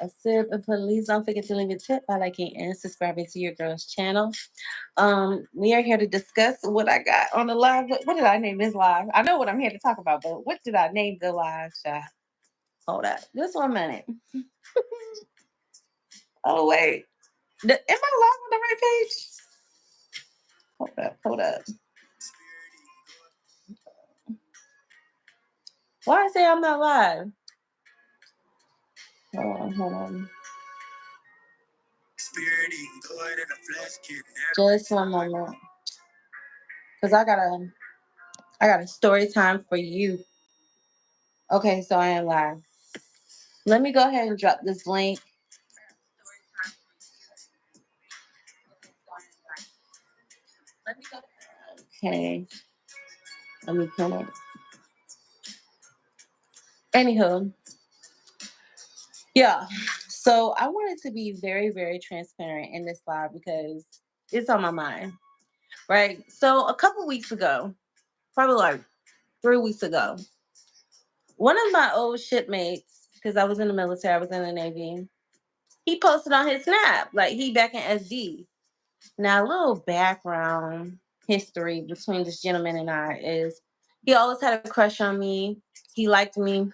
a sip, and please don't forget to leave a tip by liking and subscribing to your girl's channel. We are here to discuss what I got on the live. What did I name this live? I know what I'm here to talk about, but what did I name the live? Hold up, just 1 minute. Oh wait, am I live on the right page? Hold up. Why I say I'm not live? Hold on. Just 1 moment, cause I got a story time for you. Okay, so I am live. Let me go ahead and drop this link. Okay, let me put it. Anywho, yeah. So I wanted to be very, very transparent in this live because it's on my mind, right? So a couple weeks ago, probably like 3 weeks ago, one of my old shipmates, because I was in the military, I was in the Navy, he posted on his Snap, like he back in SD. Now, a little background history between this gentleman and I is he always had a crush on me. He liked me.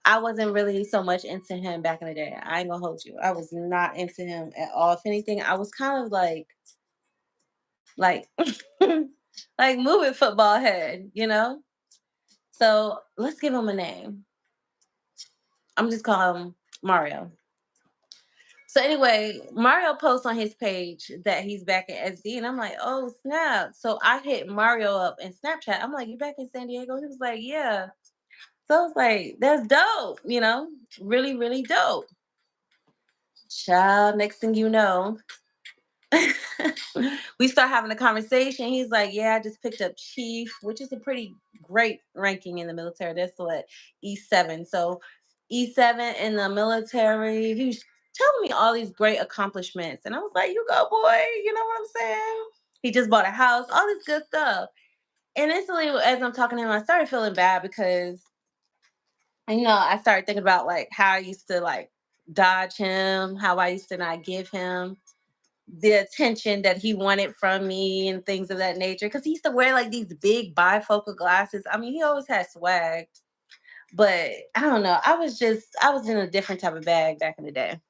I wasn't really so much into him back in the day. I ain't gonna hold you. I was not into him at all. If anything, I was kind of like, like moving football head, you know? So let's give him a name. I'm just calling him Mario. So anyway, Mario posts on his page that he's back in SD, and I'm like, oh snap! So I hit Mario up in Snapchat. I'm like, you back in San Diego? He was like, yeah. So I was like, that's dope, really, really dope. Child, next thing you know, we start having a conversation. He's like, yeah, I just picked up chief, which is a pretty great ranking in the military. That's what E7. So E7 in the military. He was telling me all these great accomplishments. And I was like, you go, boy. You know what I'm saying? He just bought a house, all this good stuff. And instantly, as I'm talking to him, I started feeling bad because, I started thinking about like how I used to like dodge him, how I used to not give him the attention that he wanted from me and things of that nature. Because he used to wear like these big bifocal glasses. I mean, he always had swag, but I don't know. I was in a different type of bag back in the day.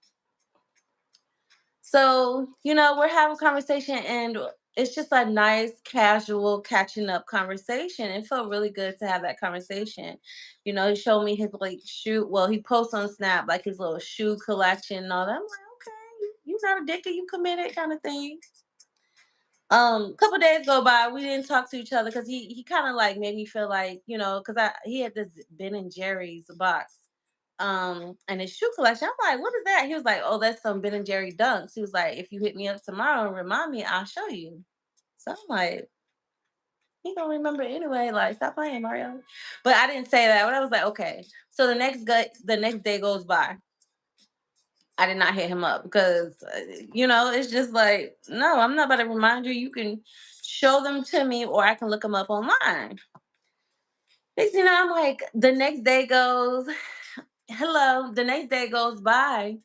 So, we're having conversation and it's just a nice, casual, catching up conversation. It felt really good to have that conversation. He showed me his like shoe. Well, he posts on Snap like his little shoe collection and all that. I'm like, okay, you not addicted, you committed kind of thing. Couple days go by, we didn't talk to each other because he kind of like made me feel like, because he had this Ben and Jerry's box and his shoe collection. I'm like, what is that? He was like, oh, that's some Ben and Jerry dunks. He was like, if you hit me up tomorrow and remind me, I'll show you. So I'm like, he don't remember anyway. Like, stop playing, Mario. But I didn't say that. But I was like, okay. So the next day goes by. I did not hit him up because, it's just like, no, I'm not about to remind you. You can show them to me or I can look them up online. I'm like, the next day goes, hello. The next day goes by.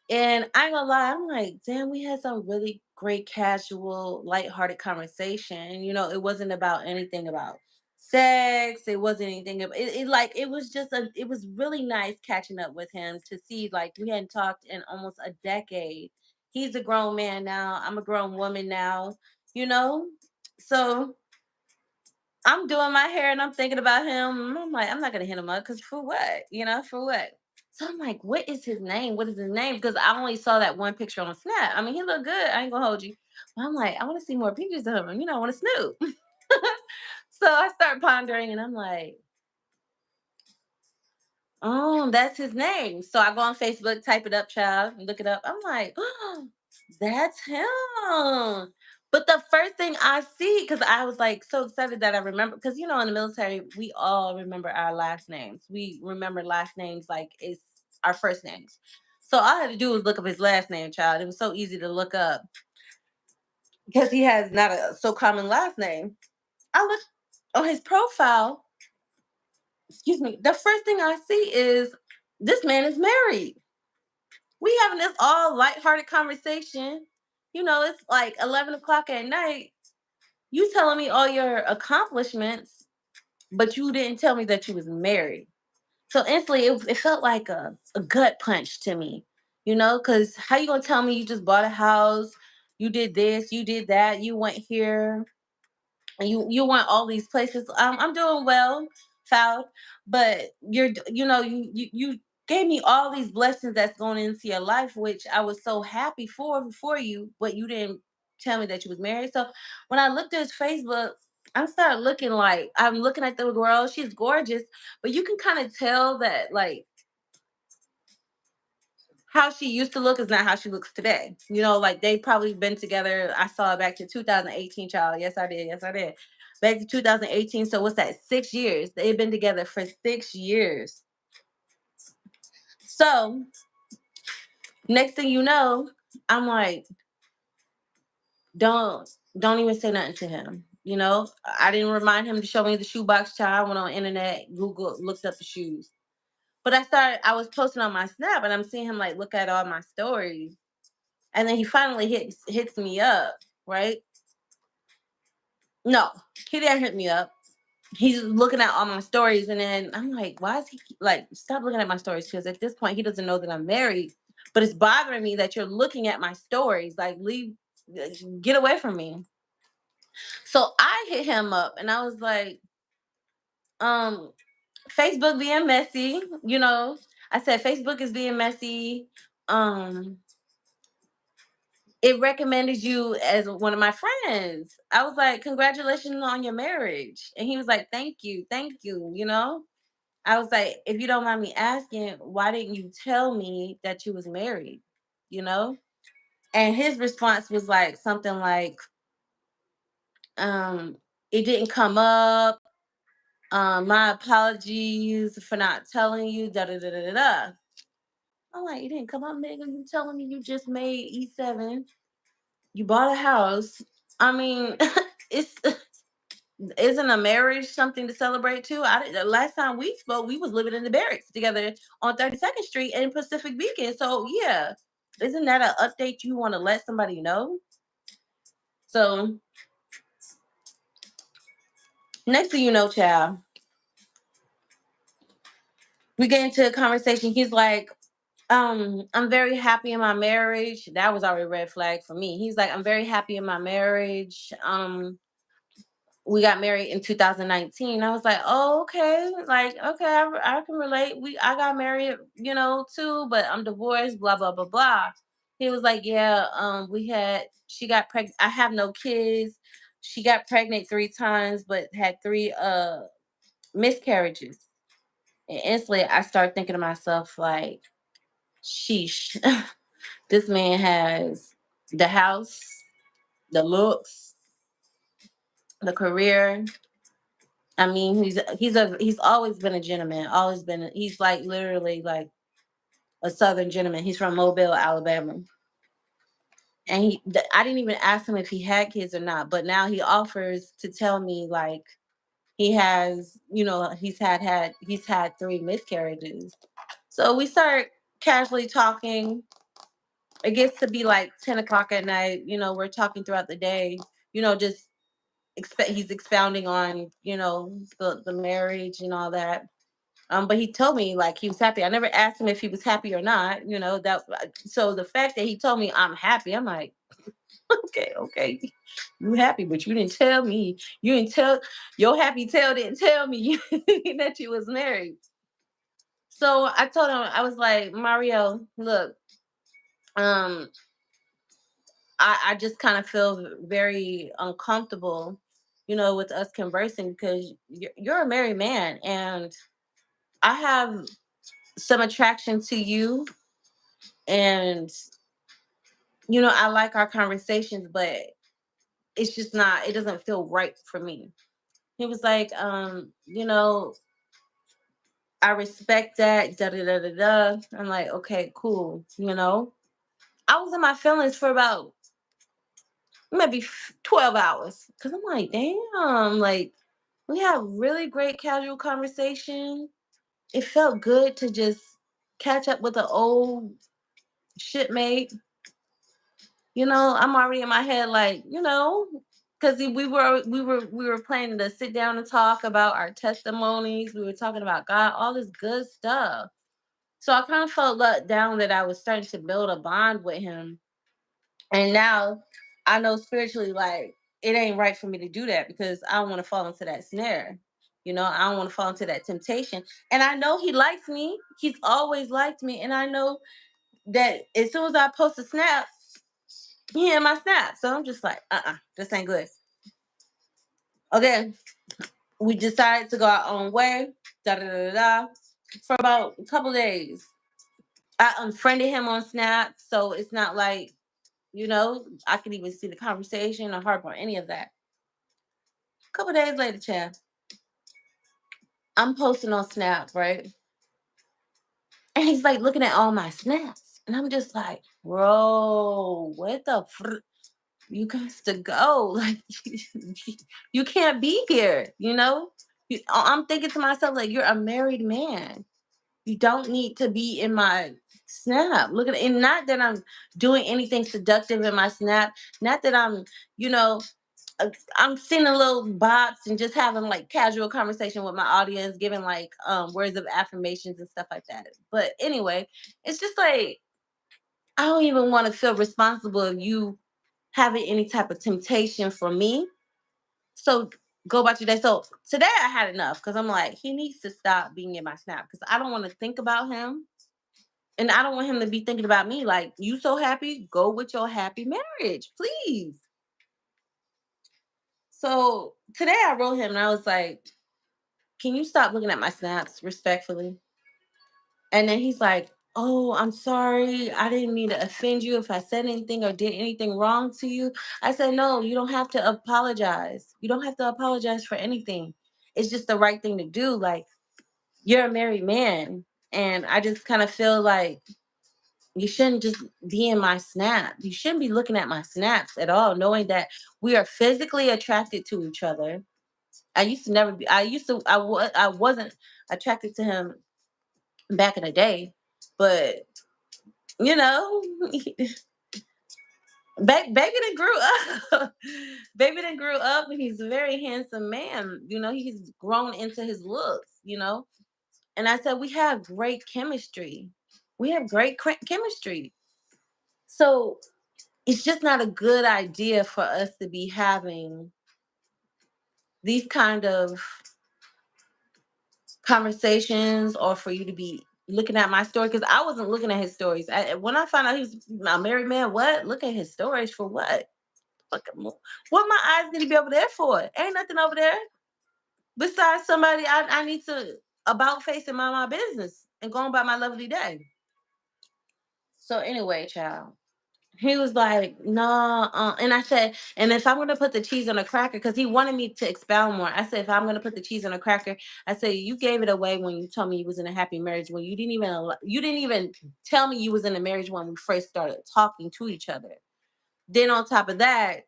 And I ain't gonna lie, I'm like, damn, we had some really great, casual, lighthearted conversation. It wasn't about anything about sex. It wasn't anything about it was just it was really nice catching up with him to see like we hadn't talked in almost a decade. He's a grown man now. I'm a grown woman now, you know? So I'm doing my hair and I'm thinking about him. I'm like, I'm not gonna hit him up because for what? For what? So I'm like, what is his name? What is his name? Because I only saw that one picture on Snap. I mean, he looked good. I ain't gonna hold you. But I'm like, I want to see more pictures of him. I want to snoop. So I start pondering and I'm like, oh, that's his name. So I go on Facebook, type it up, child, and look it up. I'm like, oh, that's him. But the first thing I see, because I was like so excited that I remember, because in the military, we all remember our last names. We remember last names like it's our first names. So all I had to do was look up his last name, child. It was so easy to look up because he has not a so common last name. I looked on his profile, excuse me, the first thing I see is this man is married. We having this all lighthearted conversation. It's like 11 o'clock at night. You telling me all your accomplishments, but you didn't tell me that you was married. So instantly, it felt like a gut punch to me, because how you gonna tell me you just bought a house, you did this, you did that, you went here, and you went all these places. I'm doing well, foul, but you gave me all these blessings that's going into your life, which I was so happy for you, but you didn't tell me that you was married. So when I looked at his Facebook, I started looking like I'm looking at the girl. She's gorgeous, but you can kind of tell that like how she used to look is not how she looks today. Like they probably been together. I saw it back to 2018, child. Yes, I did. Yes, I did. Back to 2018. So what's that? 6 years. They've been together for 6 years. So next thing you know, I'm like, don't don't even say nothing to him. I didn't remind him to show me the shoebox, child. I went on internet, Google, looked up the shoes. But I was posting on my snap and I'm seeing him like look at all my stories. And then he finally hits me up, right? No, he didn't hit me up. He's looking at all my stories, and then I'm like, why is he like, stop looking at my stories? Because at this point, he doesn't know that I'm married. But it's bothering me that you're looking at my stories. Like, leave, get away from me. So I hit him up, and I was like, um, Facebook being messy. I said Facebook is being messy. Um, it recommended you as one of my friends. I was like, congratulations on your marriage. And he was like, thank you. I was like, if you don't mind me asking, why didn't you tell me that you was married? You know? And his response was like something like, um, it didn't come up. My apologies for not telling you, da da da da da da. I'm like, it didn't come up, nigga. You telling me you just made E7. You bought a house. I mean, it's isn't a marriage something to celebrate too? The last time we spoke, we was living in the barracks together on 32nd Street in Pacific Beacon. So yeah, isn't that an update you want to let somebody know? So next thing you know, child, we get into a conversation. He's like, I'm very happy in my marriage. That was already a red flag for me. He's like, I'm very happy in my marriage. We got married in 2019. I was like, oh, okay. Like, okay, I can relate. I got married, too, but I'm divorced, blah, blah, blah, blah. He was like, yeah, she got pregnant. I have no kids. She got pregnant 3 times, but had 3 miscarriages. And instantly I started thinking to myself, like, sheesh, this man has the house, the looks, the career. I mean, he's always been a gentleman. He's like literally like a Southern gentleman. He's from Mobile, Alabama, and I didn't even ask him if he had kids or not. But now he offers to tell me like he has, he's had 3 miscarriages. So we start casually talking. It gets to be like 10 o'clock at night. We're talking throughout the day. Just he's expounding on the marriage and all that. But he told me like he was happy. I never asked him if he was happy or not. So the fact that he told me I'm happy, I'm like, okay, you happy, but you didn't tell me. You didn't tell your happy tail didn't tell me that you was married. So I told him, I was like, Mario, look, um, I just kind of feel very uncomfortable, with us conversing because you're a married man and I have some attraction to you, and I like our conversations, but it's just not, it doesn't feel right for me. He was like, I respect that, da da da da da. I'm like, okay, cool. I was in my feelings for about maybe 12 hours because I'm like, damn, like we have really great casual conversation. It felt good to just catch up with the old shipmate. I'm already in my head, like, because we were planning to sit down and talk about our testimonies. We were talking about God, all this good stuff. So I kind of felt let down that I was starting to build a bond with him. And now I know spiritually, like, it ain't right for me to do that because I don't want to fall into that snare. I don't want to fall into that temptation. And I know he likes me. He's always liked me. And I know that as soon as I post a snap, he in my snap. So I'm just like, this ain't good. Okay. We decided to go our own way. Da da da da. For about a couple days. I unfriended him on Snap. So it's not like, I could even see the conversation or harp or any of that. A couple days later, Chad, I'm posting on Snap, right? And he's like looking at all my snaps. And I'm just like, bro, what the you got to go. Like, you can't be here, I'm thinking to myself, like, you're a married man. You don't need to be in my snap. Look at it. And not that I'm doing anything seductive in my snap. Not that you know, I'm sending little bots and just having like casual conversation with my audience, giving like words of affirmations and stuff like that. But anyway, it's just like I don't even want to feel responsible of you having any type of temptation for me. So go about your day. So today I had enough because I'm like, he needs to stop being in my snap because I don't want to think about him. And I don't want him to be thinking about me. Like, you so happy, go with your happy marriage, please. So today I wrote him and I was like, can you stop looking at my snaps respectfully? And then he's like, oh, I'm sorry. I didn't mean to offend you if I said anything or did anything wrong to you. I said, no, you don't have to apologize. You don't have to apologize for anything. It's just the right thing to do. Like, you're a married man. And I just kind of feel like you shouldn't just be in my snap. You shouldn't be looking at my snaps at all, knowing that we are physically attracted to each other. I used to never be, I wasn't attracted to him back in the day, but you know, baby done grew up. Baby done grew up and he's a very handsome man. He's grown into his looks. And I said, we have great chemistry. We have great chemistry. So it's just not a good idea for us to be having these kind of conversations or for you to be looking at my story because I wasn't looking at his stories. When I found out he was a married man, what? Look at his stories for what? What my eyes need to be over there for? Ain't nothing over there besides somebody I need to about face and mind my business and going about my lovely day. So anyway, child. He was like, nah, and I said, and if I'm gonna put the cheese on a cracker, because he wanted me to expound more. I said, if I'm gonna put the cheese on a cracker, I said, you gave it away when you told me you was in a happy marriage when you didn't even tell me you was in a marriage when we first started talking to each other. Then on top of that,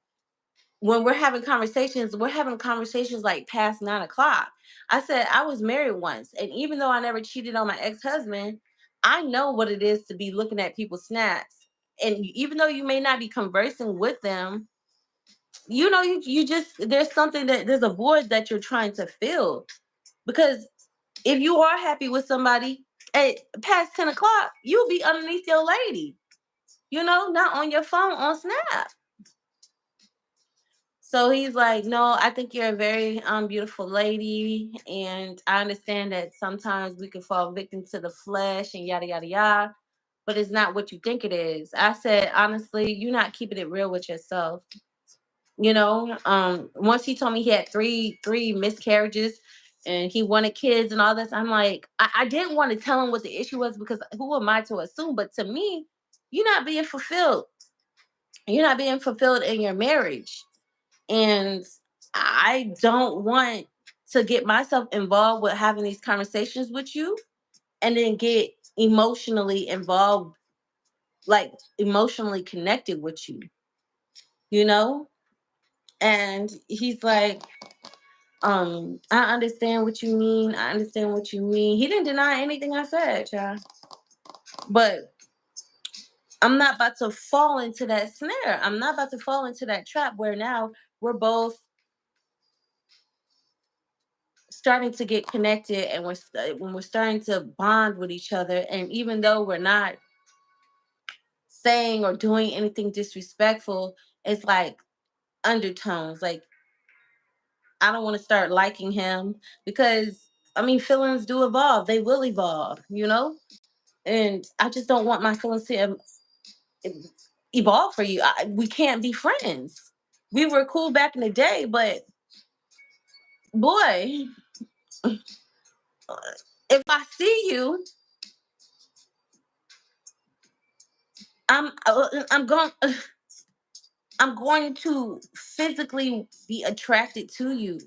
when we're having conversations like past 9 o'clock. I said, I was married once. And even though I never cheated on my ex-husband, I know what it is to be looking at people's snaps. And even though you may not be conversing with them, you just, there's a void that you're trying to fill. Because if you are happy with somebody at past 10 o'clock, you'll be underneath your lady, not on your phone on Snap. So he's like, no, I think you're a very beautiful lady. And I understand that sometimes we can fall victim to the flesh and yada, yada, yada. But it's not what you think it is. I said, honestly, you're not keeping it real with yourself. Once he told me he had three miscarriages and he wanted kids and all this, I'm like, I didn't want to tell him what the issue was because who am I to assume? But to me, you're not being fulfilled. You're not being fulfilled in your marriage. And I don't want to get myself involved with having these conversations with you and then get emotionally involved, like emotionally connected with you, you know? And he's like, I understand what you mean. I understand what you mean. He didn't deny anything I said, child. But I'm not about to fall into that snare. I'm not about to fall into that trap where now we're both starting to get connected, and when we're starting to bond with each other, and even though we're not saying or doing anything disrespectful, it's like undertones. Like, I don't want to start liking him because I mean feelings do evolve. They will evolve, And I just don't want my feelings to evolve for you. We can't be friends. We were cool back in the day, but boy, if I see you, I'm going I'm going to physically be attracted to you.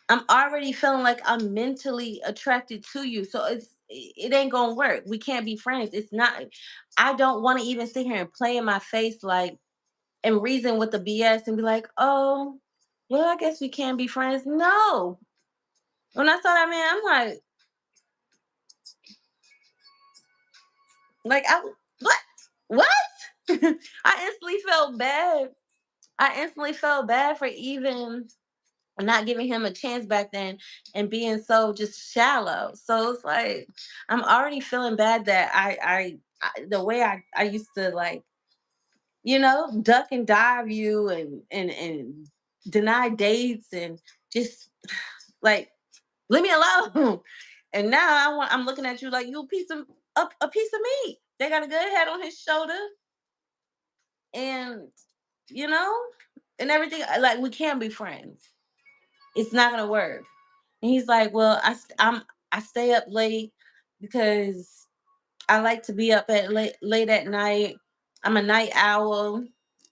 I'm already feeling like I'm mentally attracted to you. So it ain't gonna work. We can't be friends. It's not. I don't want to even sit here and play in my face like and reason with the BS and be like, oh, well, I guess we can't be friends. No. When I saw that man, I'm like I what? What? I instantly felt bad. I instantly felt bad for even not giving him a chance back then and being so just shallow. So it's like I'm already feeling bad that I the way I used to like duck and dive you and deny dates and just like leave me alone. And now I'm looking at you like you a piece of meat. They got a good head on his shoulder, and you know, and everything. Like we can't be friends. It's not gonna work. And he's like, well, I stay up late because I like to be up at late at night. I'm a night owl,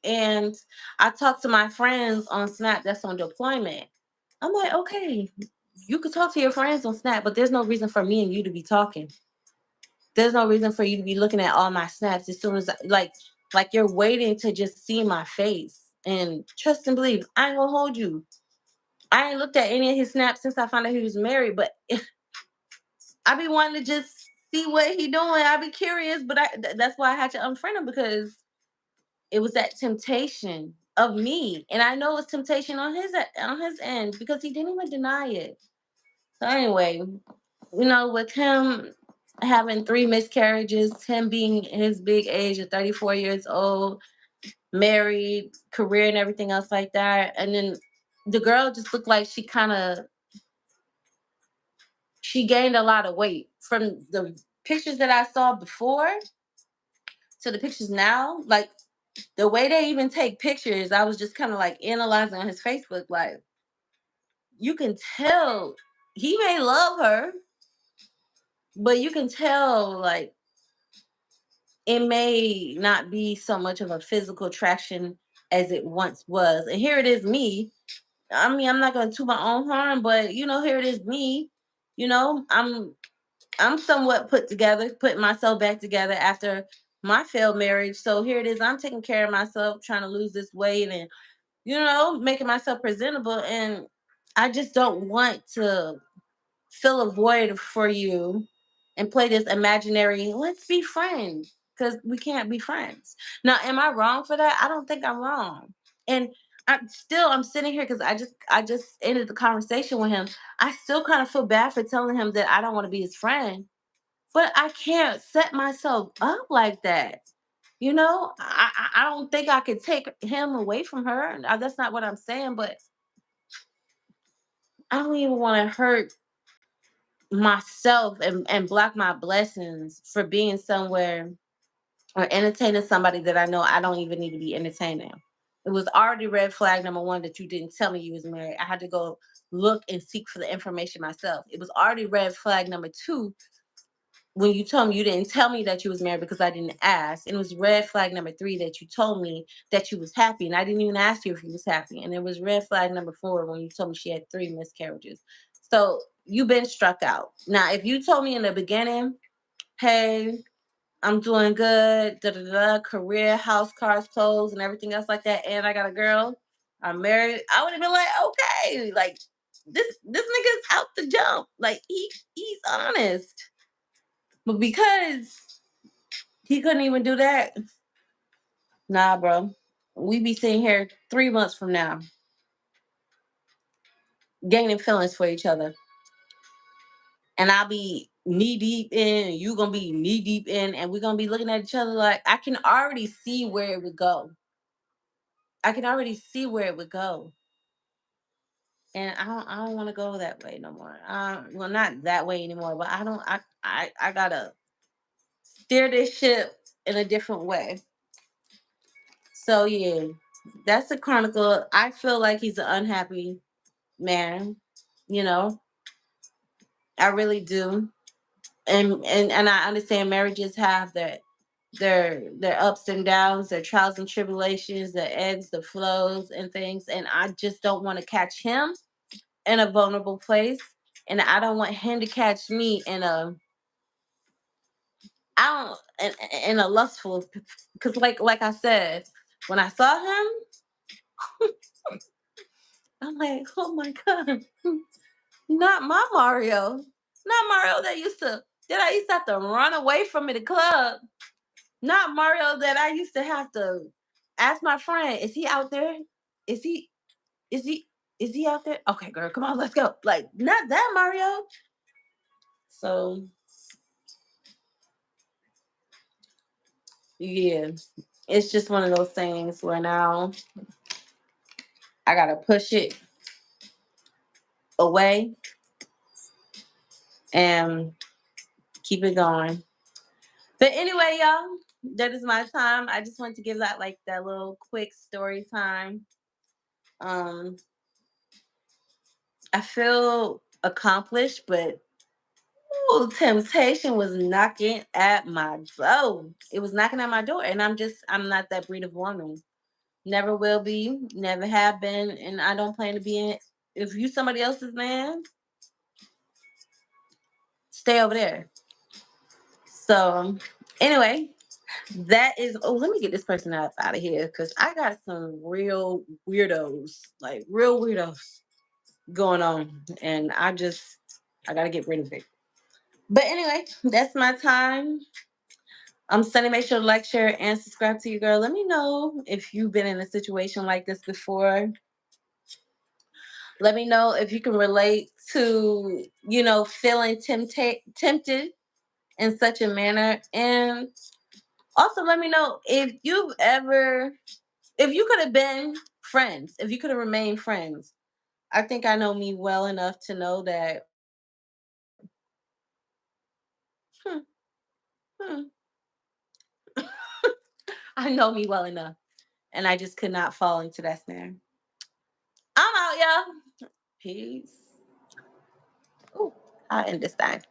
and I talk to my friends on Snap that's on deployment. I'm like, okay, you could talk to your friends on Snap, but there's no reason for me and you to be talking. There's no reason for you to be looking at all my snaps as soon as like you're waiting to just see my face. And trust and believe, I ain't gonna hold you. I ain't looked at any of his snaps since I found out he was married, but I be wanting to just see what he doing. I be curious, but that's why I had to unfriend him because it was that temptation of me, and I know it's temptation on his end because he didn't even deny it. So anyway, with him having three miscarriages, him being his big age of 34 years old, married, career, and everything else like that, and then the girl just looked like she gained a lot of weight from the pictures that I saw before to the pictures now. Like the way they even take pictures, I was just kind of like analyzing on his Facebook. Like you can tell he may love her, but you can tell like it may not be so much of a physical attraction as it once was. And here it is, me. I mean, I'm not going to toot my own horn, but here it is, me. I'm somewhat put together, putting myself back together after my failed marriage. So here it is. I'm taking care of myself, trying to lose this weight and, making myself presentable. And I just don't want to fill a void for you and play this imaginary, let's be friends, because we can't be friends. Now, am I wrong for that? I don't think I'm wrong. And I'm sitting here because I just ended the conversation with him. I still kind of feel bad for telling him that I don't want to be his friend, but I can't set myself up like that. I don't think I could take him away from her. That's not what I'm saying, but I don't even want to hurt myself and block my blessings for being somewhere or entertaining somebody that I know I don't even need to be entertaining. It was already red flag number one that you didn't tell me you was married. I had to go look and seek for the information myself. It was already red flag number two when you told me you didn't tell me that you was married because I didn't ask. And it was red flag number three that you told me that you was happy. And I didn't even ask you if you was happy. And it was red flag number four when you told me she had three miscarriages. So you've been struck out. Now, if you told me in the beginning, hey, I'm doing good, da da da, career, house, cars, clothes, and everything else like that, and I got a girl, I'm married, I would have been like, okay, like this nigga's out the jump. Like he's honest. But because he couldn't even do that, Nah, bro. We be sitting here 3 months from now, gaining feelings for each other. And I'll be knee deep in, and you gonna be knee deep in, and we're gonna be looking at each other like I can already see where it would go. I can already see where it would go. And I don't want to go that way no more. Well, not that way anymore, but I don't I gotta steer this ship in a different way. So yeah, that's the Chronicle. I feel like he's an unhappy man, you know. I really do. And I understand marriages have their ups and downs, their trials and tribulations, the ebbs, the flows and things. And I just don't want to catch him in a vulnerable place. And I don't want him to catch me in a I in a lustful, because like I said, when I saw him, I'm like, oh my god, not my Mario, not Mario that I used to have to run away from in the club, not Mario that I used to have to ask my friend, is he out there? Is he is he is he out there? Okay, girl, come on, let's go. Like not that Mario. So yeah, it's just one of those things where now I gotta push it away and keep it going. But anyway, y'all, that is my time. I just wanted to give that like that little quick story time. Um, I feel accomplished, but ooh, temptation was knocking at my door. It was knocking at my door, and I'm not that breed of woman. Never will be, never have been, and I don't plan to be in. If you somebody else's man, stay over there. So anyway, that is. Oh, let me get this person out of here because I got some real weirdos, like real weirdos going on, and I gotta get rid of it. But anyway, that's my time. I'm Sunny. Make sure to like, share, and subscribe to you, girl. Let me know if you've been in a situation like this before. Let me know if you can relate to, feeling tempted in such a manner. And also let me know if you could have been friends, if you could have remained friends. I think I know me well enough to know that hmm, hmm, I know me well enough. And I just could not fall into that snare. I'm out, y'all. Peace. Ooh, I understand.